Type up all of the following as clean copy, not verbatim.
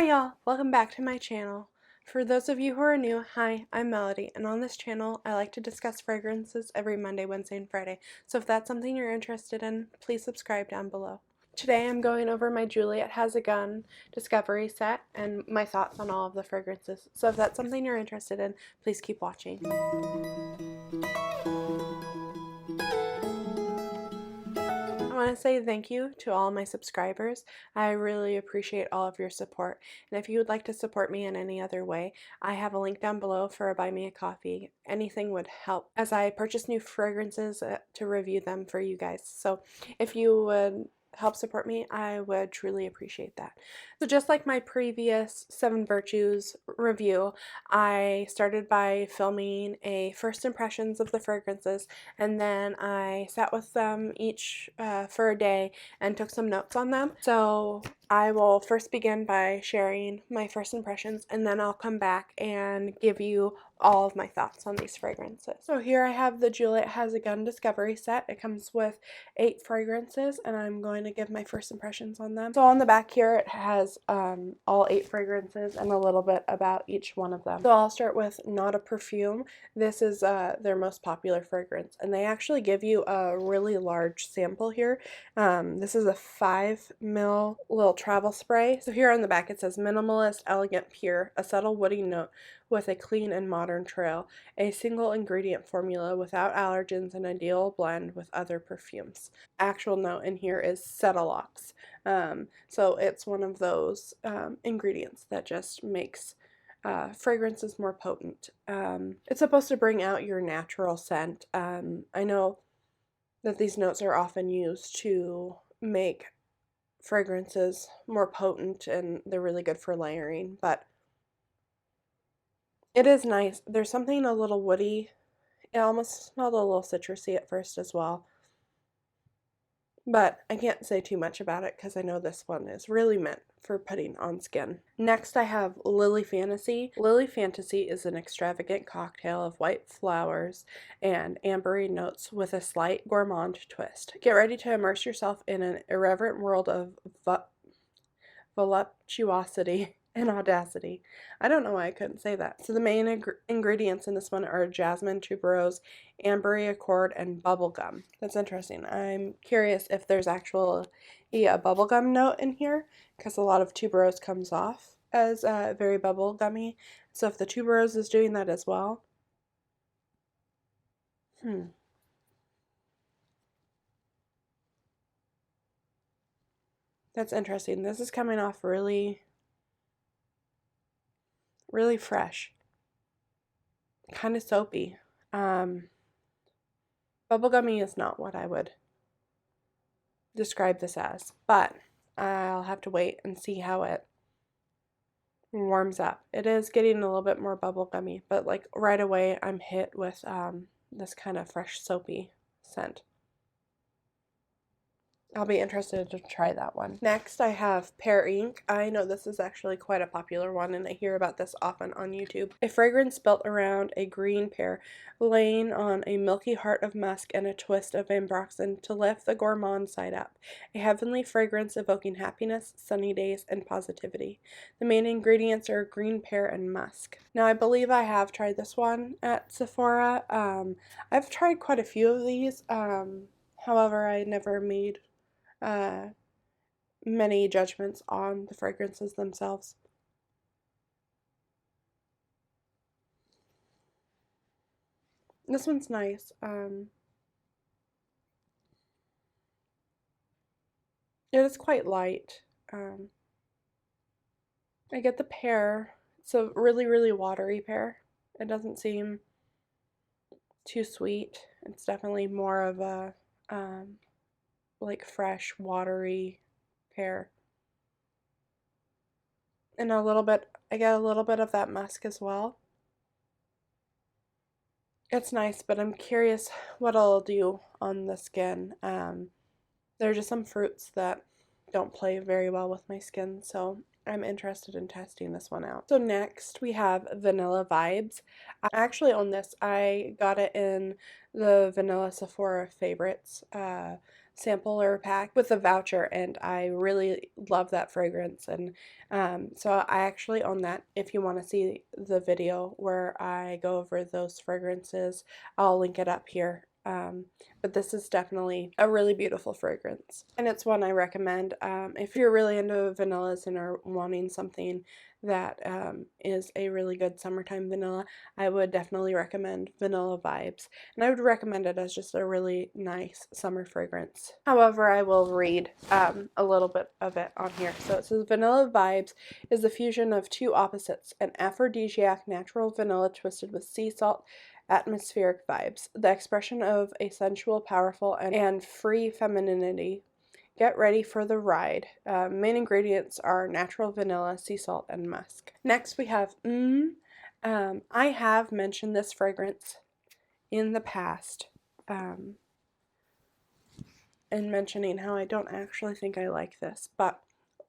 Hi y'all, welcome back to my channel. For those of you who are new, hi, I'm Melody, and on this channel I like to discuss fragrances every Monday, Wednesday, and Friday. So if that's something you're interested in, please subscribe down below. Today I'm going over my Juliette Has a Gun discovery set and my thoughts on all of the fragrances. So if that's something you're interested in, please keep watching. I want to say thank you to all my subscribers. I really appreciate all of your support. And if you would like to support me in any other way, I have a link down below for a Buy Me a Coffee. Anything would help as I purchase new fragrances to review them for you guys. So if you would help support me, I would truly appreciate that. So just like my previous 7 Virtues review, I started by filming a first impressions of the fragrances, and then I sat with them each for a day and took some notes on them. So I will first begin by sharing my first impressions, and then I'll come back and give you all of my thoughts on these fragrances. So here I have the Juliette Has a Gun discovery set. It comes with 8 fragrances, and I'm going to give my first impressions on them. So on the back here it has all 8 fragrances and a little bit about each one of them. So I'll start with Not a Perfume. This is their most popular fragrance, and they actually give you a really large sample here. This is a 5 ml little travel spray. So here on the back it says minimalist, elegant, pure, a subtle woody note with a clean and modern trail, a single ingredient formula without allergens, an ideal blend with other perfumes. Actual note in here is Cetilox. So it's one of those ingredients that just makes fragrances more potent. It's supposed to bring out your natural scent. I know that these notes are often used to make fragrances more potent, and they're really good for layering, but it is nice. There's something a little woody. It almost smelled a little citrusy at first as well. But I can't say too much about it because I know this one is really meant for putting on skin. Next I have Lily Fantasy. Lily Fantasy is an extravagant cocktail of white flowers and ambery notes with a slight gourmand twist. Get ready to immerse yourself in an irreverent world of voluptuosity and audacity. I don't know why I couldn't say that. So the main ingredients in this one are jasmine, tuberose, ambery accord, and bubblegum. That's interesting. I'm curious if there's actually a bubblegum note in here, because a lot of tuberose comes off as very bubblegummy. So if the tuberose is doing that as well. That's interesting. This is coming off really fresh. Kind of soapy. Bubblegummy is not what I would describe this as, but I'll have to wait and see how it warms up. It is getting a little bit more bubblegummy, but like right away I'm hit with this kind of fresh soapy scent. I'll be interested to try that one. Next, I have Pear Ink. I know this is actually quite a popular one, and I hear about this often on YouTube. A fragrance built around a green pear, laying on a milky heart of musk and a twist of ambroxan to lift the gourmand side up. A heavenly fragrance evoking happiness, sunny days, and positivity. The main ingredients are green pear and musk. Now, I believe I have tried this one at Sephora. I've tried quite a few of these. However, I never made many judgments on the fragrances themselves. This one's nice. It is quite light. I get the pear. It's a really watery pear. It doesn't seem too sweet. It's definitely more of a like fresh, watery pear. And I get a little bit of that musk as well. It's nice, but I'm curious what it'll do on the skin. There are just some fruits that don't play very well with my skin, so I'm interested in testing this one out. So next we have Vanilla Vibes. I actually own this. I got it in the Vanilla SEPHORA Favorites sampler pack with a voucher, and I really love that fragrance. And so I actually own that. If you want to see the video where I go over those fragrances, I'll link it up here. But this is definitely a really beautiful fragrance, and it's one I recommend if you're really into vanillas and are wanting something that is a really good summertime vanilla. I would definitely recommend Vanilla Vibes, and I would recommend it as just a really nice summer fragrance. However, I will read a little bit of it on here. So it says, Vanilla Vibes is the fusion of two opposites, an aphrodisiac natural vanilla twisted with sea salt atmospheric vibes, the expression of a sensual, powerful, and free femininity. Get ready for the ride. Main ingredients are natural vanilla, sea salt, and musk. Next we have I have mentioned this fragrance in the past, and mentioning how I don't actually think I like this, but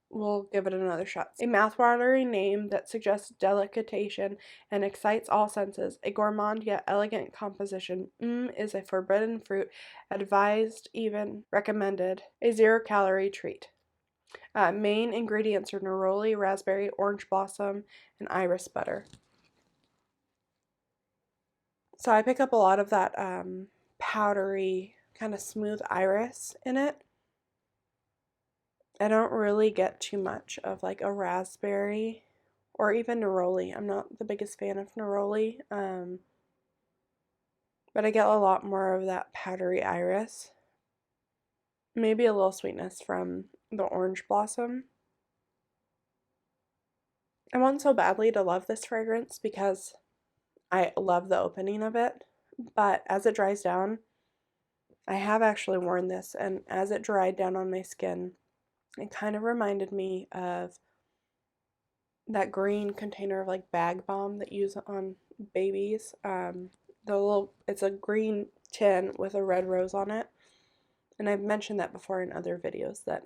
we'll give it another shot. A mouthwatering name that suggests delectation and excites all senses. A gourmand yet elegant composition. Is a forbidden fruit, advised, even recommended. A 0-calorie treat. Main ingredients are neroli, raspberry, orange blossom, and iris butter. So I pick up a lot of that powdery, kind of smooth iris in it. I don't really get too much of like a raspberry or even neroli. I'm not the biggest fan of neroli, but I get a lot more of that powdery iris. Maybe a little sweetness from the orange blossom. I want so badly to love this fragrance because I love the opening of it, but as it dries down, I have actually worn this, and as it dried down on my skin, it kind of reminded me of that green container of like bag balm that you use on babies. It's a green tin with a red rose on it, and I've mentioned that before in other videos that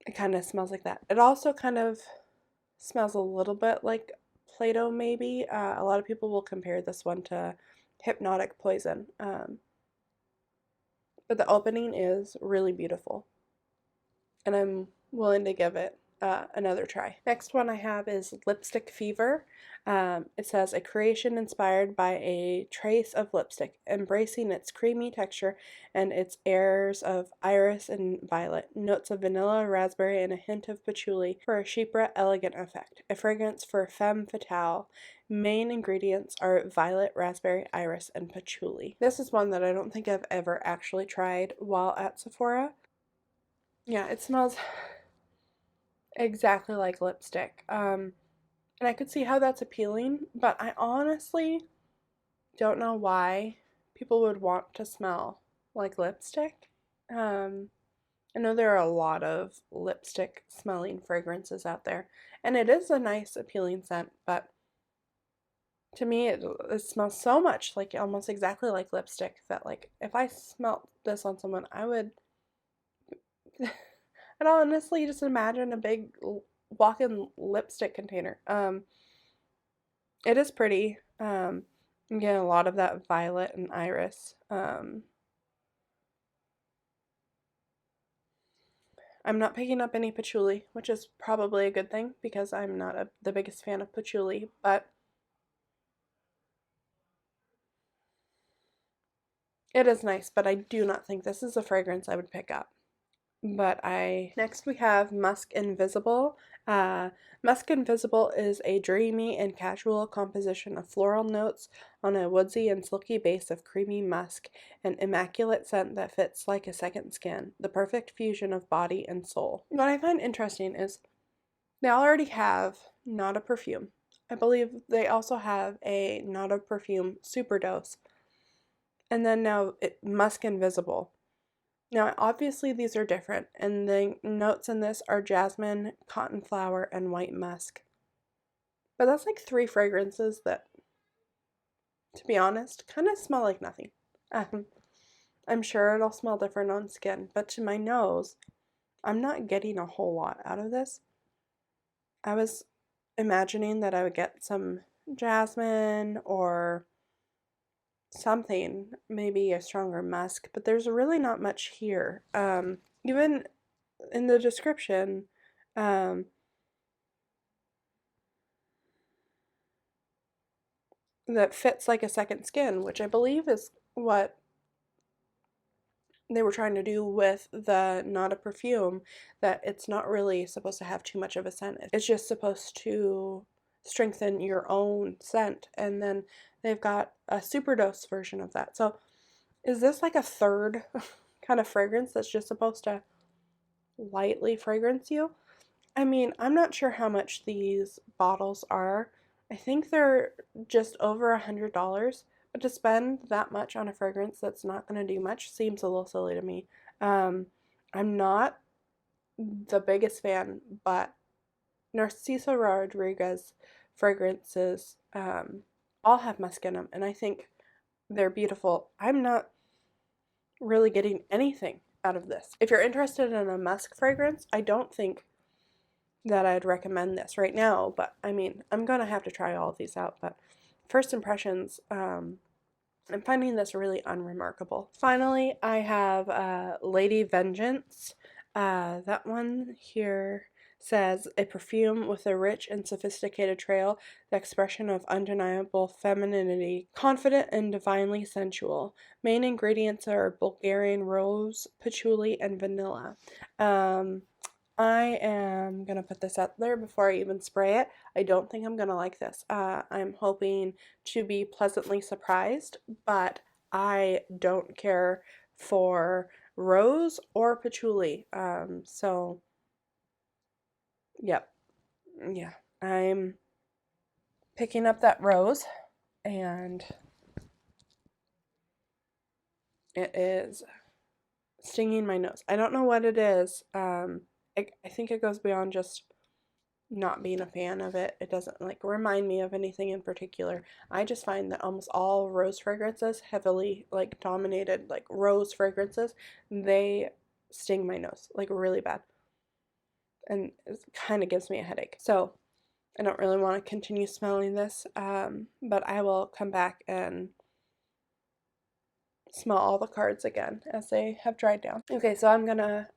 it kind of smells like that. It also kind of smells a little bit like Play-Doh maybe. A lot of people will compare this one to Hypnotic Poison, but the opening is really beautiful, and I'm willing to give it another try. Next one I have is Lipstick Fever. It says, a creation inspired by a trace of lipstick, embracing its creamy texture and its airs of iris and violet, notes of vanilla, raspberry, and a hint of patchouli for a chypre elegant effect. A fragrance for femme fatale. Main ingredients are violet, raspberry, iris, and patchouli. This is one that I don't think I've ever actually tried while at Sephora. Yeah, it smells exactly like lipstick. And I could see how that's appealing, but I honestly don't know why people would want to smell like lipstick. I know there are a lot of lipstick smelling fragrances out there, and it is a nice appealing scent, but to me it smells so much like almost exactly like lipstick that like if I smelt this on someone, I would I'd honestly just imagine a big walk-in lipstick container. It is pretty. I'm getting a lot of that violet and iris. I'm not picking up any patchouli, which is probably a good thing because I'm not the biggest fan of patchouli, but it is nice, but I do not think this is a fragrance I would pick up. Next we have Musk Invisible. Musk Invisible is a dreamy and casual composition of floral notes on a woodsy and silky base of creamy musk, an immaculate scent that fits like a second skin, the perfect fusion of body and soul. What I find interesting is they already have Not a Perfume. I believe they also have a Not a Perfume Superdose, and then now Musk Invisible. Now, obviously these are different, and the notes in this are jasmine, cotton flower, and white musk. But that's like 3 fragrances that, to be honest, kind of smell like nothing. I'm sure it'll smell different on skin, but to my nose, I'm not getting a whole lot out of this. I was imagining that I would get some jasmine or something, maybe a stronger musk, but there's really not much here. Even in the description, um, that fits like a second skin, which I believe is what they were trying to do with the Not a Perfume, that it's not really supposed to have too much of a scent. It's just supposed to strengthen your own scent. And then they've got a superdose version of that. So is this like a third kind of fragrance that's just supposed to lightly fragrance you? I mean, I'm not sure how much these bottles are. I think they're just over $100, but to spend that much on a fragrance that's not going to do much seems a little silly to me. I'm not the biggest fan, but Narciso Rodriguez fragrances all have musk in them, and I think they're beautiful. I'm not really getting anything out of this. If you're interested in a musk fragrance, I don't think that I'd recommend this right now, but I mean, I'm gonna have to try all of these out, but first impressions, I'm finding this really unremarkable. Finally, I have Lady Vengeance. That one here says, a perfume with a rich and sophisticated trail, the expression of undeniable femininity, confident and divinely sensual. Main ingredients are Bulgarian rose, patchouli, and vanilla. I am going to put this out there before I even spray it. I don't think I'm going to like this. I'm hoping to be pleasantly surprised, but I don't care for rose or patchouli. So, yep. Yeah. I'm picking up that rose, and it is stinging my nose. I don't know what it is. I think it goes beyond just not being a fan of it. It doesn't like remind me of anything in particular. I just find that almost all rose fragrances, heavily like dominated like rose fragrances, they sting my nose like really bad. And it kind of gives me a headache. So I don't really want to continue smelling this, but I will come back and smell all the cards again as they have dried down. Okay, so I'm gonna,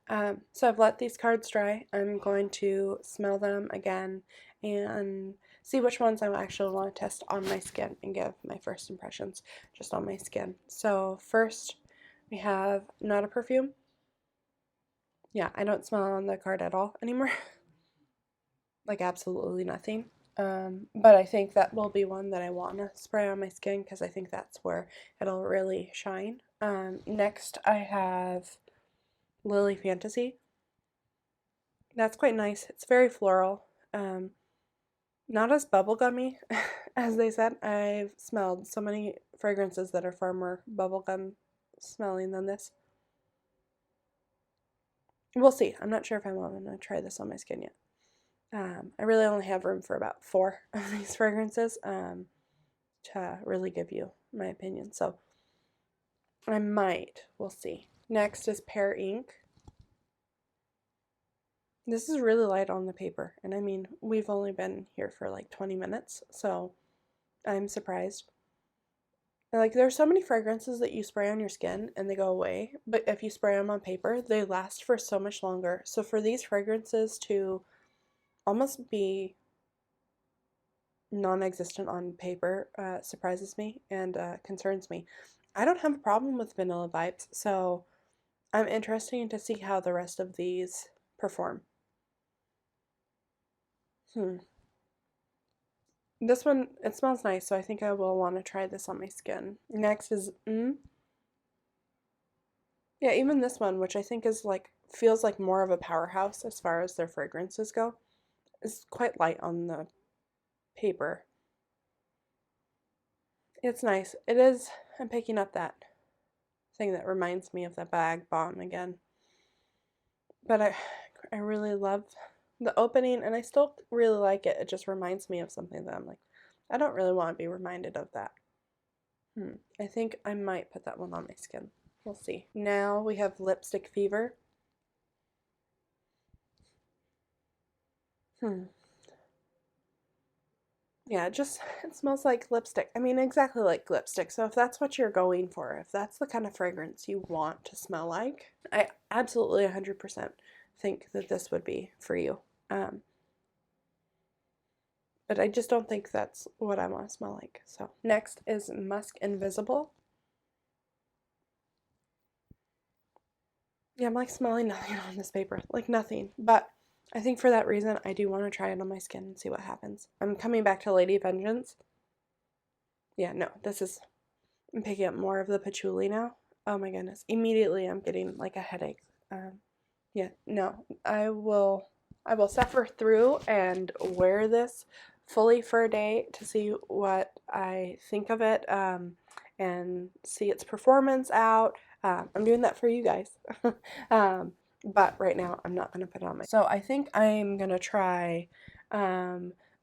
so I've let these cards dry. I'm going to smell them again and see which ones I actually want to test on my skin and give my first impressions just on my skin. So first we have Not a Perfume. Yeah, I don't smell on the card at all anymore. Like absolutely nothing. But I think that will be one that I want to spray on my skin because I think that's where it'll really shine. Next I have Lily Fantasy. That's quite nice. It's very floral. Not as bubblegummy as they said. I've smelled so many fragrances that are far more bubblegum smelling than this. We'll see. I'm not sure if I'm going to try this on my skin yet. I really only have room for about 4 of these fragrances to really give you my opinion. So I might. We'll see. Next is Pear Ink. This is really light on the paper, and I mean, we've only been here for like 20 minutes, so I'm surprised. Like, there's so many fragrances that you spray on your skin and they go away, but if you spray them on paper, they last for so much longer. So for these fragrances to almost be non-existent on paper surprises me and concerns me. I don't have a problem with vanilla vibes, so I'm interested to see how the rest of these perform. This one, it smells nice, so I think I will want to try this on my skin. Next is, yeah, even this one, which I think is like, feels like more of a powerhouse as far as their fragrances go, is quite light on the paper. It's nice. It is, I'm picking up that thing that reminds me of the bag bomb again. But I really love the opening, and I still really like it. It just reminds me of something that I'm like, I don't really want to be reminded of that. I think I might put that one on my skin. We'll see. Now we have Lipstick Fever. Yeah, it smells like lipstick. I mean, exactly like lipstick. So if that's what you're going for, if that's the kind of fragrance you want to smell like, I absolutely 100% think that this would be for you. Um, but I just don't think that's what I want to smell like. So next is Musk Invisible. Yeah, I'm like smelling nothing on this paper, like nothing. But I think for that reason, I do want to try it on my skin and see what happens. I'm coming back to Lady Vengeance. Yeah, no, I'm picking up more of the patchouli now. Oh my goodness. Immediately I'm getting like a headache. Yeah, no, I will suffer through and wear this fully for a day to see what I think of it, and see its performance out. I'm doing that for you guys. But right now I'm not going to put it on my. So I think I'm going to try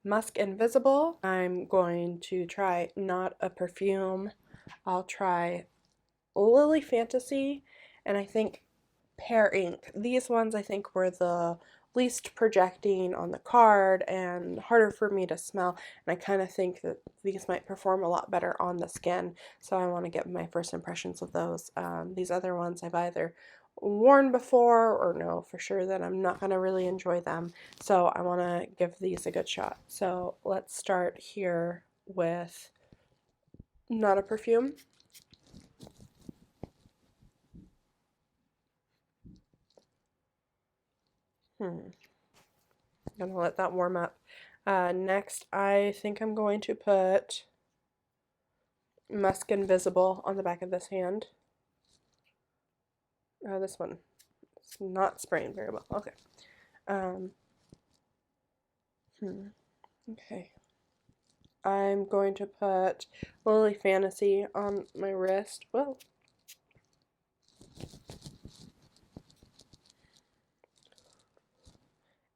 Musk Invisible. I'm going to try Not a Perfume. I'll try Lily Fantasy, and I think Pear Ink. These ones I think were the least projecting on the card and harder for me to smell, and I kind of think that these might perform a lot better on the skin, so I want to get my first impressions of those. These other ones I've either worn before or know for sure that I'm not going to really enjoy them, so I want to give these a good shot. So let's start here with Not a Perfume. I'm gonna let that warm up. Next, I think I'm going to put Musk Invisible on the back of this hand. This one is not spraying very well. Okay. Um, okay. I'm going to put Lily Fantasy on my wrist. Whoa.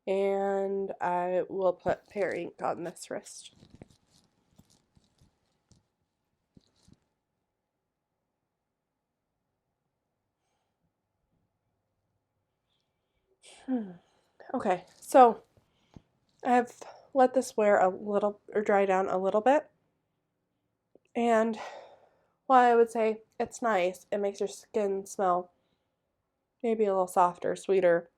And I will put Pear Ink on this wrist. Okay, so I've let this wear a little or dry down a little bit, and while I would say it's nice, it makes your skin smell maybe a little softer, sweeter.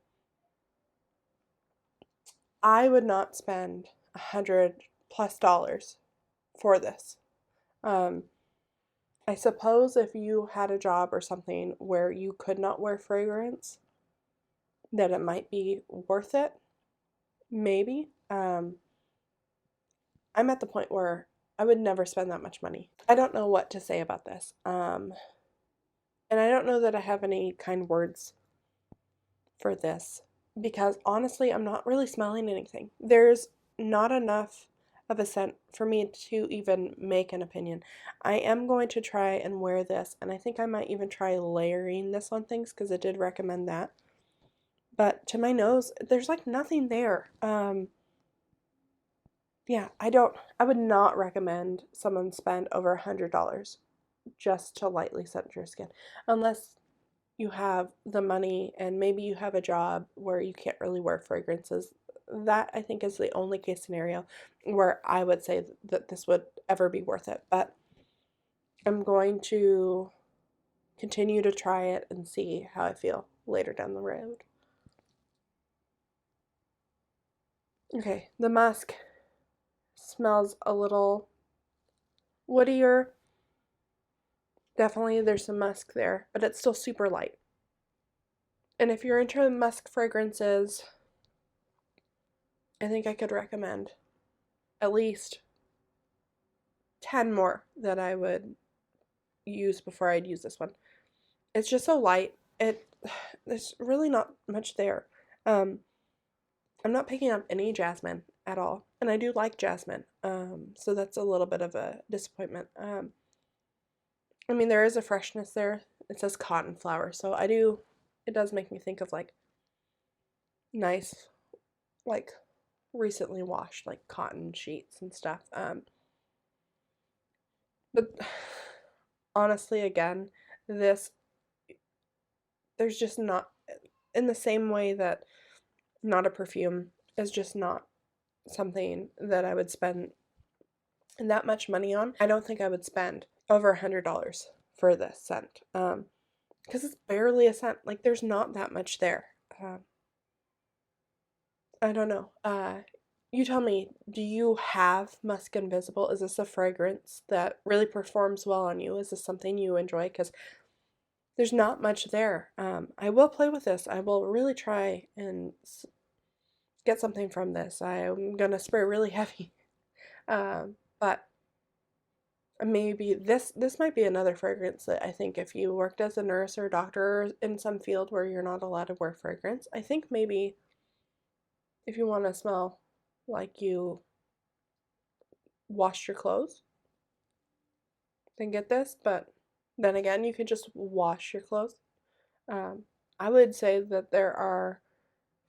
I would not spend $100+ for this. Um, I suppose if you had a job or something where you could not wear fragrance, that it might be worth it. Maybe. I'm at the point where I would never spend that much money. I don't know what to say about this. And I don't know that I have any kind words for this because honestly, I'm not really smelling anything. There's not enough of a scent for me to even make an opinion. I am going to try and wear this, and I think I might even try layering this on things because it did recommend that. But to my nose, there's like nothing there. Yeah, I would not recommend someone spend over $100 just to lightly scent your skin unless you have the money and maybe you have a job where you can't really wear fragrances. That I think is the only case scenario where I would say that this would ever be worth it. But I'm going to continue to try it and see how I feel later down the road. Okay, the musk smells a little woodier. Definitely there's some musk there, but it's still super light. And if you're into musk fragrances, I think I could recommend at least 10 more that I would use before I'd use this one. It's just so light. There's really not much there. Um, I'm not picking up any jasmine at all, and I do like jasmine. So that's a little bit of a disappointment. I mean, there is a freshness there. It says cotton flower, so it does make me think of like nice, like recently washed like cotton sheets and stuff. But honestly, again, this there's just not, in the same way that Not a Perfume is just not something that I would spend that much money on. I don't think I would spend over $100 for this scent, because it's barely a scent. Like, there's not that much there. I don't know. You tell me, do you have Musk Invisible? Is this a fragrance that really performs well on you? Is this something you enjoy? Because there's not much there. I will play with this. I will really try and get something from this. I'm gonna spray really heavy. But maybe this might be another fragrance that I think if you worked as a nurse or doctor in some field where you're not allowed to wear fragrance, I think maybe if you want to smell like you washed your clothes, then get this. But then again, you could just wash your clothes. I would say that there are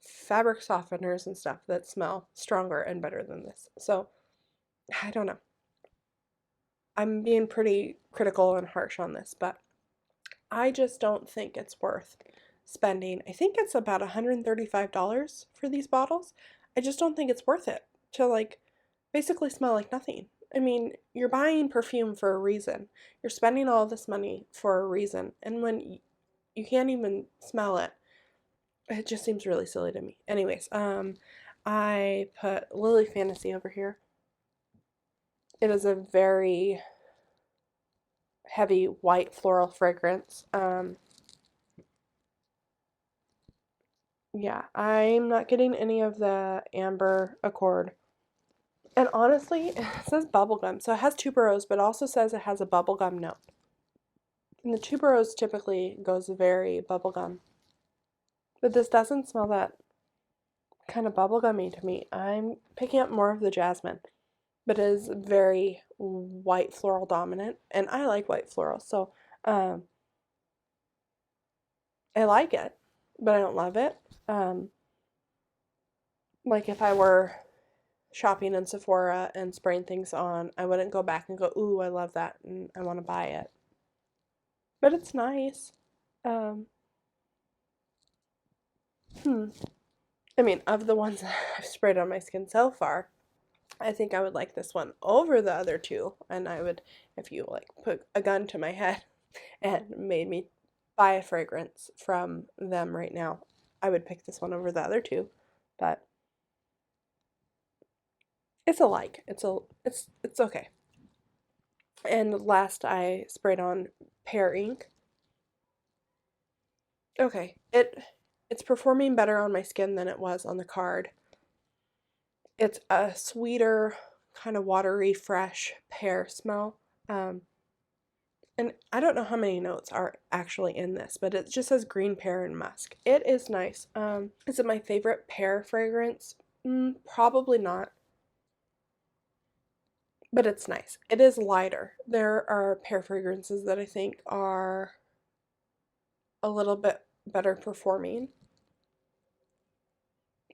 fabric softeners and stuff that smell stronger and better than this. So I don't know. I'm being pretty critical and harsh on this, but I just don't think it's worth spending. I think it's about $135 for these bottles. I just don't think it's worth it to like basically smell like nothing. I mean, you're buying perfume for a reason. You're spending all this money for a reason. And when you can't even smell it, it just seems really silly to me. Anyways, I put Lily Fantasy over here. It is a very heavy white floral fragrance. Yeah, I'm not getting any of the amber accord. And honestly, it says bubblegum. So it has tuberose, but also says it has a bubblegum note. And the tuberose typically goes very bubblegum. But this doesn't smell that kind of bubblegummy to me. I'm picking up more of the jasmine. But it is very white floral dominant. And I like white floral. So I like it, but I don't love it. Like if I were shopping in Sephora and spraying things on, I wouldn't go back and go, ooh, I love that and I want to buy it. But it's nice. Um, I mean, of the ones that I've sprayed on my skin so far, I think I would like this one over the other two. And I would, if you like put a gun to my head and made me buy a fragrance from them right now, I would pick this one over the other two. But it's alike. It's okay. And last I sprayed on Pear Ink. Okay, it's performing better on my skin than it was on the card. It's a sweeter, kind of watery, fresh pear smell. And I don't know how many notes are actually in this, but it just says green pear and musk. It is nice. Is it my favorite pear fragrance? Probably not. But it's nice. It is lighter. There are pear fragrances that I think are a little bit better performing.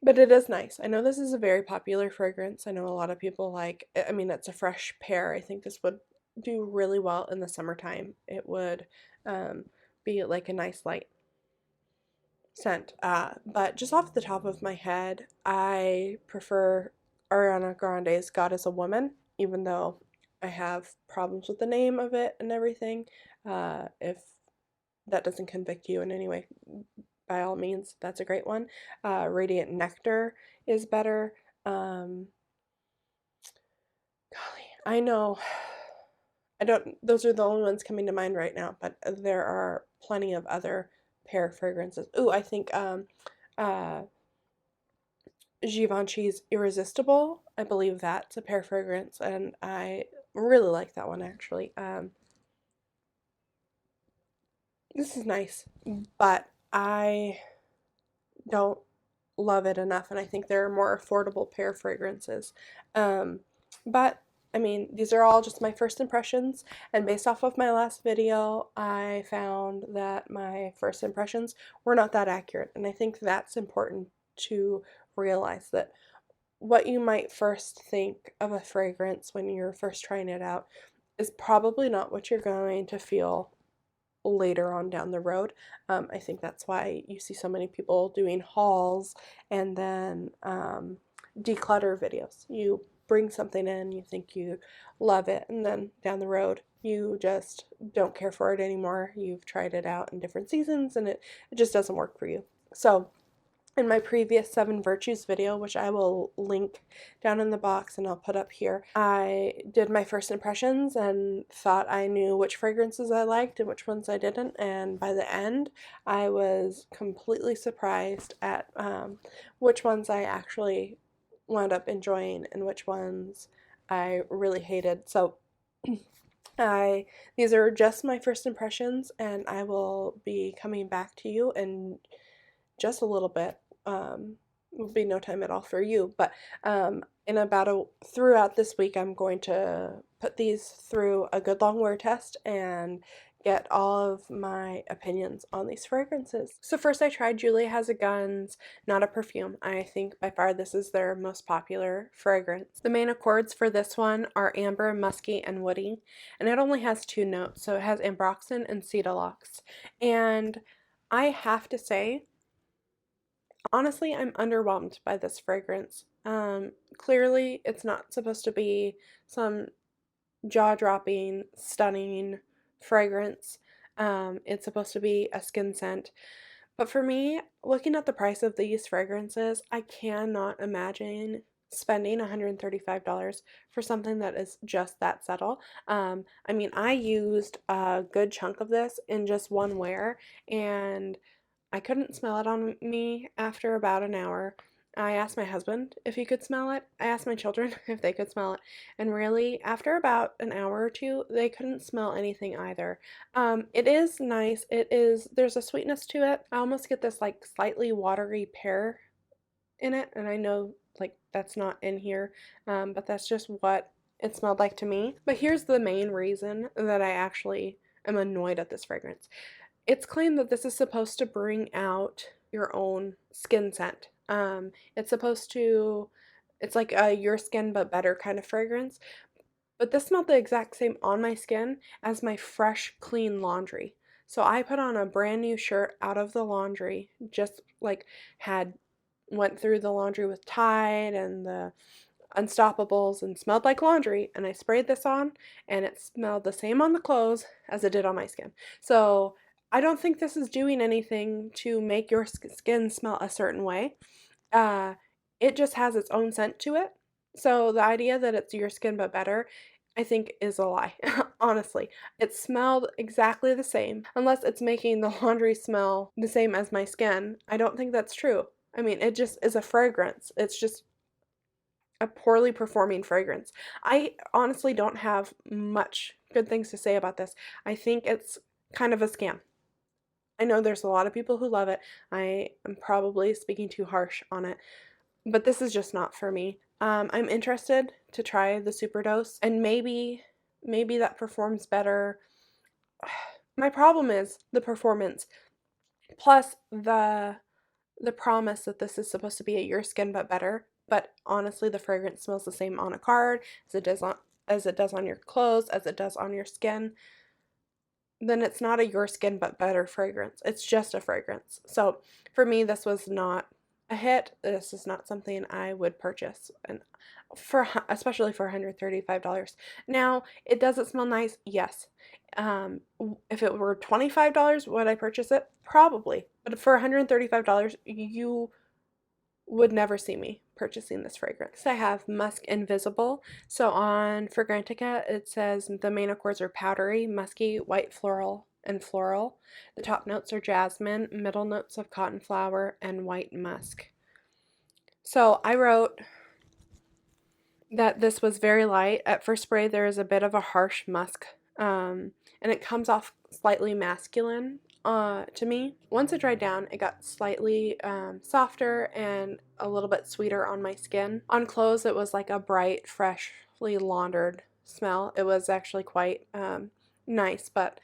But it is nice. I know this is a very popular fragrance. I know a lot of people like, I mean, it's a fresh pear. I think this would do really well in the summertime. It would be like a nice light scent. But just off the top of my head, I prefer Ariana Grande's God is a Woman, even though I have problems with the name of it and everything. If that doesn't convict you in any way, by all means, that's a great one. Radiant Nectar is better. Golly, I know. Those are the only ones coming to mind right now, but there are plenty of other pear fragrances. Ooh, I think Givenchy's Irresistible, I believe that's a pear fragrance, and I really like that one actually. This is nice, but I don't love it enough, and I think there are more affordable pear fragrances. But I mean, these are all just my first impressions, and based off of my last video, I found that my first impressions were not that accurate, and I think that's important to realize that what you might first think of a fragrance when you're first trying it out is probably not what you're going to feel later on down the road. I think that's why you see so many people doing hauls and then declutter videos. You bring something in, you think you love it, and then down the road you just don't care for it anymore. You've tried it out in different seasons and it just doesn't work for you. So in my previous 7 virtues video, which I will link down in the box and I'll put up here, I did my first impressions and thought I knew which fragrances I liked and which ones I didn't, and by the end I was completely surprised at which ones I actually wound up enjoying and which ones I really hated. So these are just my first impressions, and I will be coming back to you in just a little bit. Will be no time at all for you, but in about throughout this week I'm going to put these through a good long wear test and get all of my opinions on these fragrances. So first I tried Juliette Has a Gun's Not a Perfume. I think by far this is their most popular fragrance. The main accords for this one are amber, musky, and woody, and it only has 2 notes, so it has ambroxan and cedalox. And I have to say, honestly, I'm underwhelmed by this fragrance. Clearly, it's not supposed to be some jaw-dropping, stunning fragrance. It's supposed to be a skin scent. But for me, looking at the price of these fragrances, I cannot imagine spending $135 for something that is just that subtle. I mean, I used a good chunk of this in just one wear, and I couldn't smell it on me after about an hour. I asked my husband if he could smell it. I asked my children if they could smell it. And really, after about an hour or two, they couldn't smell anything either. It is nice. There's a sweetness to it. I almost get this like slightly watery pear in it. And I know like that's not in here, but that's just what it smelled like to me. But here's the main reason that I actually am annoyed at this fragrance. It's claimed that this is supposed to bring out your own skin scent. It's supposed to, it's like a your skin but better kind of fragrance. But this smelled the exact same on my skin as my fresh, clean laundry. So I put on a brand new shirt out of the laundry, just like went through the laundry with Tide and the Unstoppables and smelled like laundry, and I sprayed this on and it smelled the same on the clothes as it did on my skin. So I don't think this is doing anything to make your skin smell a certain way. Uh, it just has its own scent to it. So the idea that it's your skin but better, I think is a lie. Honestly, it smelled exactly the same. Unless it's making the laundry smell the same as my skin, I don't think that's true. I mean, it just is a fragrance. It's just a poorly performing fragrance. I honestly don't have much good things to say about this. I think it's kind of a scam. I know there's a lot of people who love it. I am probably speaking too harsh on it, but this is just not for me. I'm interested to try the Superdose, and maybe that performs better. My problem is the performance, plus the promise that this is supposed to be a your skin but better. But honestly, the fragrance smells the same on a card as it does on your clothes, as it does on your skin. Then it's not a your skin but better fragrance. It's just a fragrance. So for me, this was not a hit. This is not something I would purchase, and especially for $135. Now, it doesn't smell nice, yes. If it were $25, would I purchase it? Probably. But for $135, you would never see me purchasing this fragrance. I have Musk Invisible. So on Fragrantica, it says the main accords are powdery, musky, white floral, and floral. The top notes are jasmine, middle notes of cotton flower, and white musk. So I wrote that this was very light. At first spray, there is a bit of a harsh musk, and it comes off slightly masculine to me. Once it dried down, it got slightly softer and a little bit sweeter on my skin. On clothes, it was like a bright, freshly laundered smell. It was actually quite nice, but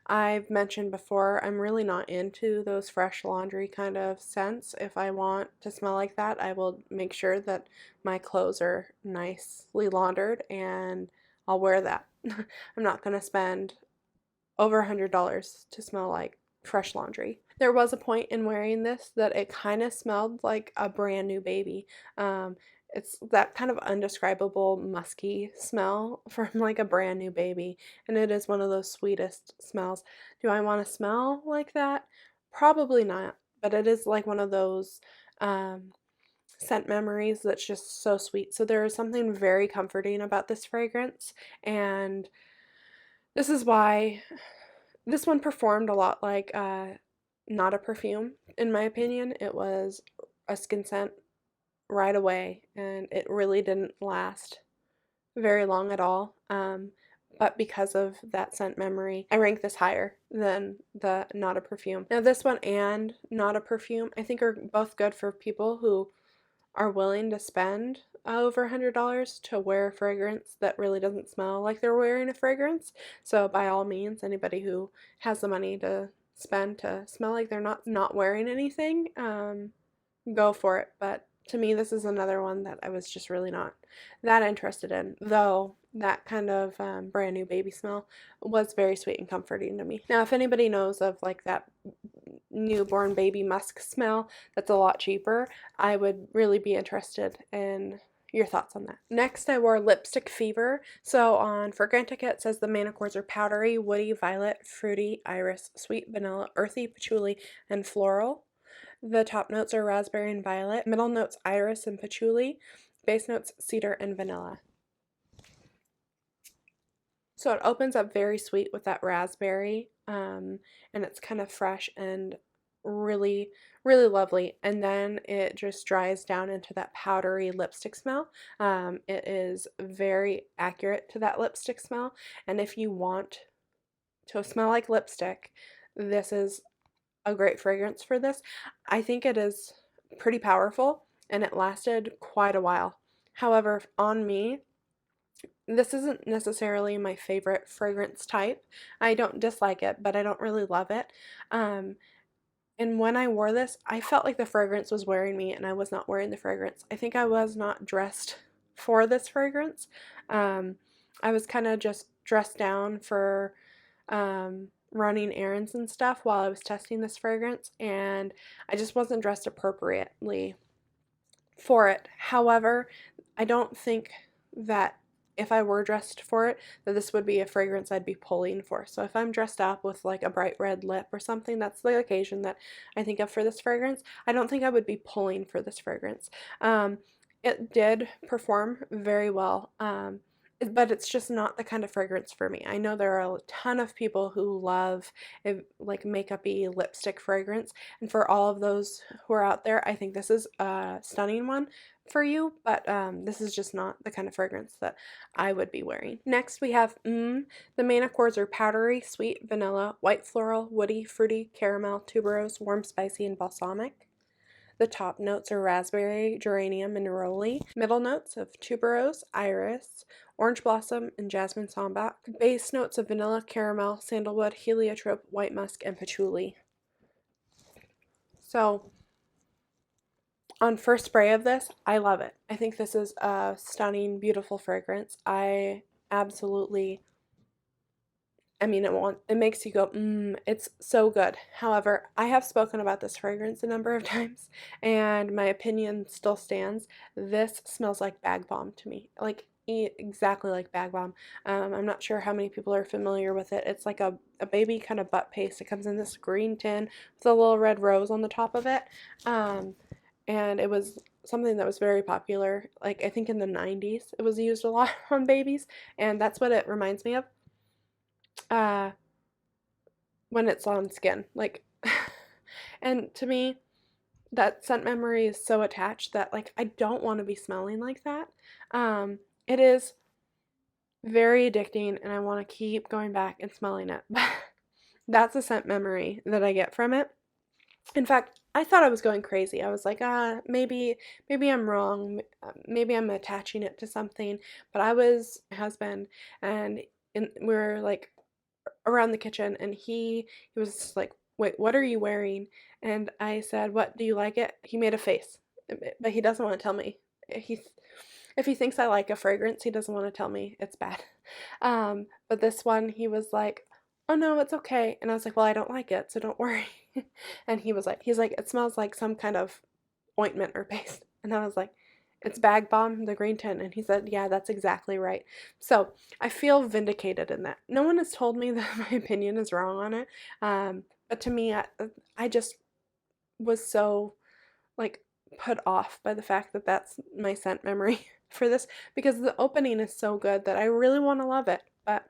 I've mentioned before, I'm really not into those fresh laundry kind of scents. If I want to smell like that, I will make sure that my clothes are nicely laundered and I'll wear that. I'm not going to spend over $100 to smell like fresh laundry. There was a point in wearing this that it kind of smelled like a brand new baby. It's that kind of undescribable musky smell from like a brand new baby, and it is one of those sweetest smells. Do I want to smell like that? Probably not, but it is like one of those um, scent memories that's just so sweet. So there is something very comforting about this fragrance, and this is why this one performed a lot like not a perfume, in my opinion. It was a skin scent right away, and it really didn't last very long at all. But because of that scent memory, I rank this higher than the Not a Perfume. Now, this one and Not a Perfume, I think, are both good for people who are willing to spend over $100 to wear a fragrance that really doesn't smell like they're wearing a fragrance. So by all means, anybody who has the money to spend to smell like they're not wearing anything, go for it. But to me, this is another one that I was just really not that interested in, though that kind of brand new baby smell was very sweet and comforting to me. Now, if anybody knows of like that newborn baby musk smell that's a lot cheaper, I would really be interested in your thoughts on that. Next, I wore Lipstick Fever. So on Fragrantica, it says the main accords are powdery, woody, violet, fruity, iris, sweet, vanilla, earthy, patchouli, and floral. The top notes are raspberry and violet. Middle notes iris and patchouli. Base notes cedar and vanilla. So it opens up very sweet with that raspberry, and it's kind of fresh and really, really lovely. And then it just dries down into that powdery lipstick smell. It is very accurate to that lipstick smell. And if you want to smell like lipstick, this is a great fragrance for this. I think it is pretty powerful, and it lasted quite a while. However, on me, this isn't necessarily my favorite fragrance type. I don't dislike it, but I don't really love it. And when I wore this, I felt like the fragrance was wearing me, and I was not wearing the fragrance. I think I was not dressed for this fragrance. I was kind of just dressed down for running errands and stuff while I was testing this fragrance, and I just wasn't dressed appropriately for it. However, I don't think that if I were dressed for it, that this would be a fragrance I'd be pulling for. So if I'm dressed up with like a bright red lip or something, that's the occasion that I think of for this fragrance. I don't think I would be pulling for this fragrance. It did perform very well, but it's just not the kind of fragrance for me. I know there are a ton of people who love like makeup-y lipstick fragrance, and for all of those who are out there, I think this is a stunning one for you, but this is just not the kind of fragrance that I would be wearing. Next, we have The main accords are powdery, sweet, vanilla, white floral, woody, fruity, caramel, tuberose, warm, spicy, and balsamic. The top notes are raspberry, geranium, and neroli. Middle notes of tuberose, iris, orange blossom, and jasmine sambac. Base notes of vanilla, caramel, sandalwood, heliotrope, white musk, and patchouli. So on first spray of this, I love it. I think this is a stunning, beautiful fragrance. I absolutely, it makes you go, it's so good. However, I have spoken about this fragrance a number of times, and my opinion still stands. This smells like Bag Balm to me, like exactly like Bag Balm. I'm not sure how many people are familiar with it. It's like a baby kind of butt paste. It comes in this green tin with a little red rose on the top of it. And it was something that was very popular, like I think in the 90s. It was used a lot on babies, and that's what it reminds me of when it's on skin. Like, and to me, that scent memory is so attached that like I don't want to be smelling like that. It is very addicting, and I want to keep going back and smelling it. That's a scent memory that I get from it. In fact, I thought I was going crazy. I was like, maybe I'm wrong. Maybe I'm attaching it to something. But I was my husband, and we were like around the kitchen, and he was just like, wait, what are you wearing? And I said, what, do you like it? He made a face, but he doesn't want to tell me. If he thinks I like a fragrance, he doesn't want to tell me it's bad. But this one, he was like, oh no, it's okay. And I was like, well, I don't like it, so don't worry. And he's like, it smells like some kind of ointment or paste. And I was like, It's Bag Bomb, the green tint. And he said, yeah, that's exactly right. So I feel vindicated in that. No one has told me that my opinion is wrong on it. But to me, I just was so like put off by the fact that that's my scent memory for this, because the opening is so good that I really want to love it, but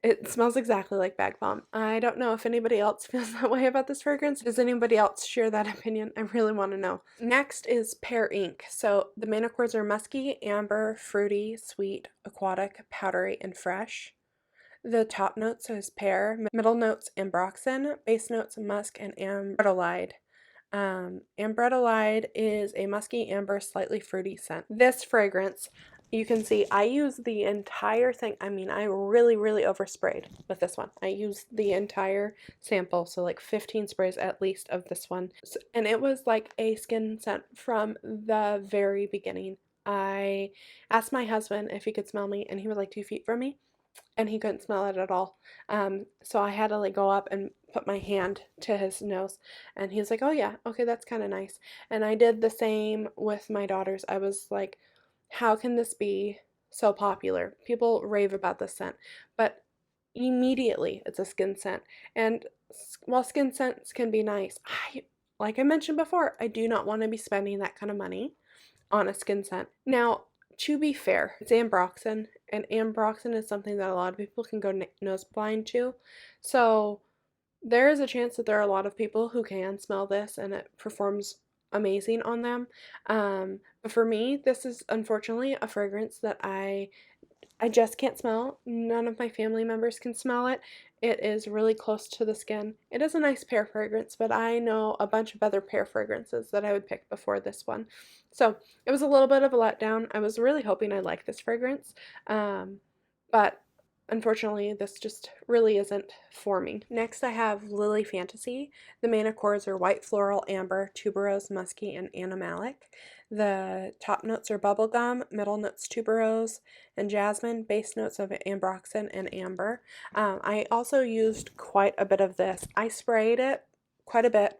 it smells exactly like Bag Balm. I don't know if anybody else feels that way about this fragrance. Does anybody else share that opinion? I really want to know. Next is Pear Ink. So the main accords are musky, amber, fruity, sweet, aquatic, powdery, and fresh. The top notes is pear, middle notes ambroxan, base notes musk, and ambretolide. Ambretolide is a musky, amber, slightly fruity scent. This fragrance, you can see I use the entire thing. I mean, I really, really oversprayed with this one. I used the entire sample, so like 15 sprays at least of this one. And it was like a skin scent from the very beginning. I asked my husband if he could smell me, and he was like 2 feet from me, and he couldn't smell it at all. So I had to like go up and put my hand to his nose, and he was like, oh yeah, okay, that's kind of nice. And I did the same with my daughters. I was like, how can this be so popular? People rave about this scent, but immediately it's a skin scent. And while skin scents can be nice, like I mentioned before, I do not want to be spending that kind of money on a skin scent. Now, to be fair, it's ambroxan, and ambroxan is something that a lot of people can go nose blind to. So there is a chance that there are a lot of people who can smell this and it performs amazing on them. But for me, this is unfortunately a fragrance that I just can't smell. None of my family members can smell it. It is really close to the skin. It is a nice pear fragrance, but I know a bunch of other pear fragrances that I would pick before this one. So it was a little bit of a letdown. I was really hoping I'd like this fragrance, but unfortunately, this just really isn't for me. Next, I have Lily Fantasy. The main accords are white floral, amber, tuberose, musky, and animalic. The top notes are bubblegum, middle notes tuberose and jasmine, base notes of ambroxan and amber. I also used quite a bit of this. I sprayed it quite a bit.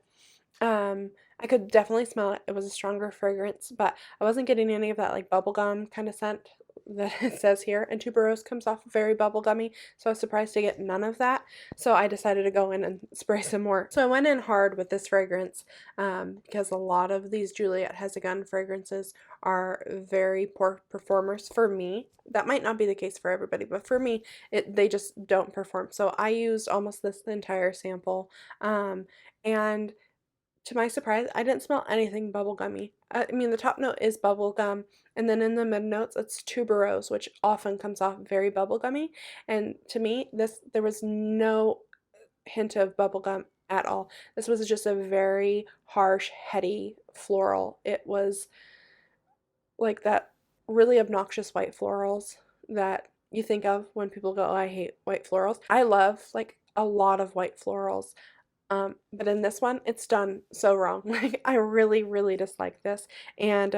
I could definitely smell it. It was a stronger fragrance, but I wasn't getting any of that like bubblegum kind of scent that it says here. And tuberose comes off very bubblegummy, so I was surprised to get none of that. So I decided to go in and spray some more. So I went in hard with this fragrance because a lot of these Juliette Has a Gun fragrances are very poor performers for me. That might not be the case for everybody, but for me, they just don't perform. So I used almost this entire sample, and to my surprise, I didn't smell anything bubblegummy. I mean, the top note is bubblegum, and then in the mid notes, it's tuberose, which often comes off very bubblegummy. And to me, there was no hint of bubblegum at all. This was just a very harsh, heady floral. It was like that really obnoxious white florals that you think of when people go, oh, I hate white florals. I love like a lot of white florals. But in this one, it's done so wrong. Like, I really, really dislike this, and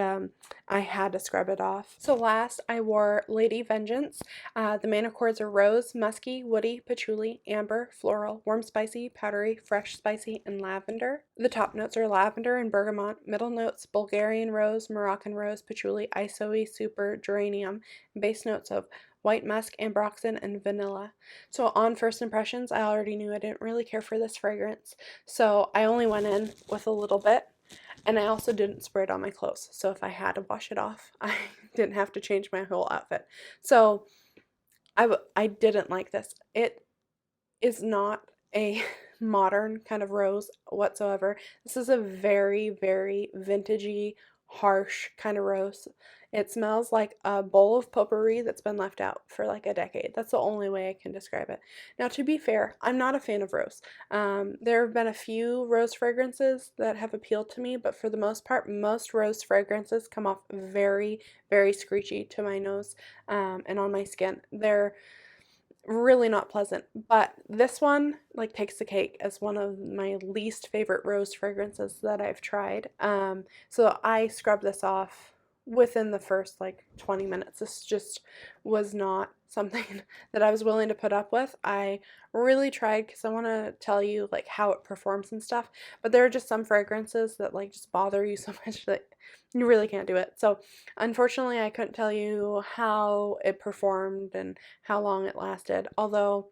I had to scrub it off. So last, I wore Lady Vengeance. The main accords are rose, musky, woody, patchouli, amber, floral, warm spicy, powdery, fresh spicy, and lavender. The top notes are lavender and bergamot. Middle notes, Bulgarian rose, Moroccan rose, patchouli, isoe, super, geranium. Base notes of white musk, ambroxan, and vanilla. So on first impressions, I already knew I didn't really care for this fragrance. So I only went in with a little bit, and I also didn't spray it on my clothes. So if I had to wash it off, I didn't have to change my whole outfit. So I didn't like this. It is not a modern kind of rose whatsoever. This is a very, very vintagey, harsh kind of rose. It smells like a bowl of potpourri that's been left out for like a decade. That's the only way I can describe it. Now, to be fair, I'm not a fan of rose. There have been a few rose fragrances that have appealed to me, but for the most part, most rose fragrances come off very, very screechy to my nose and on my skin. They're really not pleasant, but this one like takes the cake as one of my least favorite rose fragrances that I've tried. So I scrubbed this off within the first like 20 minutes. This just was not something that I was willing to put up with. I really tried because I want to tell you like how it performs and stuff, but there are just some fragrances that like just bother you so much that you really can't do it. So unfortunately I couldn't tell you how it performed and how long it lasted, although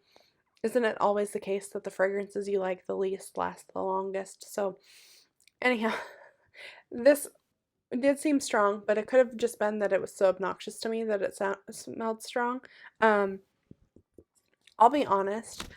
isn't it always the case that the fragrances you like the least last the longest? So anyhow, this did seem strong, but it could have just been that it was so obnoxious to me that it smelled strong. Um, I'll be honest,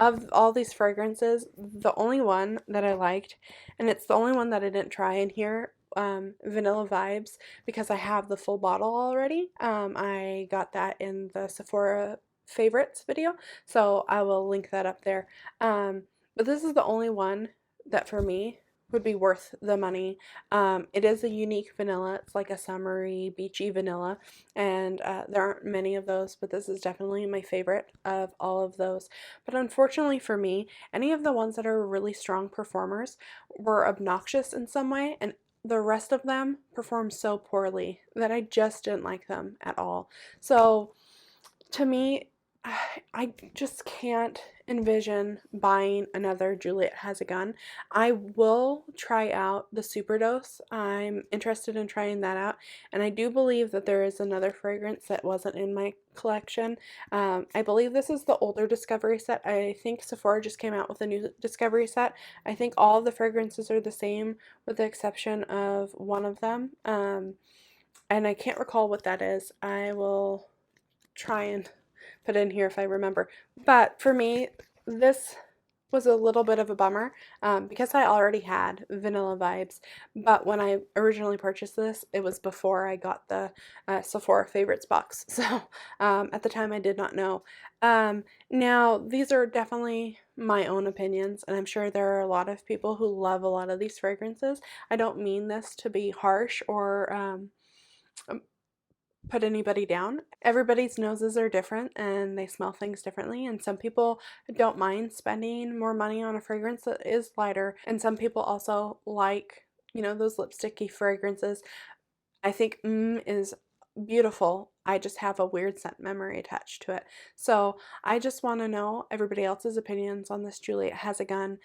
of all these fragrances, the only one that I liked, and it's the only one that I didn't try in here, Vanilla Vibes, because I have the full bottle already. I got that in the Sephora favorites video, so I will link that up there. But this is the only one that for me would be worth the money. It is a unique vanilla. It's like a summery, beachy vanilla, and there aren't many of those, but this is definitely my favorite of all of those. But unfortunately for me, any of the ones that are really strong performers were obnoxious in some way, and the rest of them performed so poorly that I just didn't like them at all. So to me, I just can't envision buying another Juliette Has a Gun. I will try out the Superdose. I'm interested in trying that out, and I do believe that there is another fragrance that wasn't in my collection. I believe this is the older Discovery set. I think Sephora just came out with a new Discovery set. I think all of the fragrances are the same with the exception of one of them, and I can't recall what that is. I will try and put in here if I remember. But for me, this was a little bit of a bummer because I already had Vanilla Vibes, but when I originally purchased this, it was before I got the Sephora favorites box, so at the time I did not know. Now, these are definitely my own opinions, and I'm sure there are a lot of people who love a lot of these fragrances. I don't mean this to be harsh or put anybody down. Everybody's noses are different and they smell things differently, and some people don't mind spending more money on a fragrance that is lighter, and some people also like, you know, those lipsticky fragrances. I think is beautiful. I just have a weird scent memory attached to it. So I just want to know everybody else's opinions on this Juliette Has a Gun.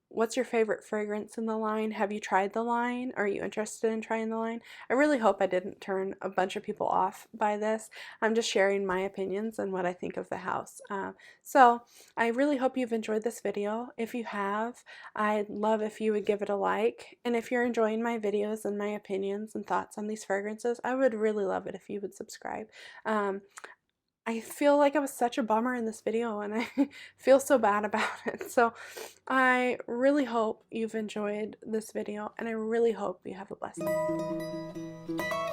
What's your favorite fragrance in the line? Have you tried the line? Are you interested in trying the line? I really hope I didn't turn a bunch of people off by this. I'm just sharing my opinions and what I think of the house. So I really hope you've enjoyed this video. If you have, I'd love if you would give it a like. And if you're enjoying my videos and my opinions and thoughts on these fragrances, I would really love it if you would subscribe. I feel like I was such a bummer in this video and I feel so bad about it. So I really hope you've enjoyed this video and I really hope you have a blessed day.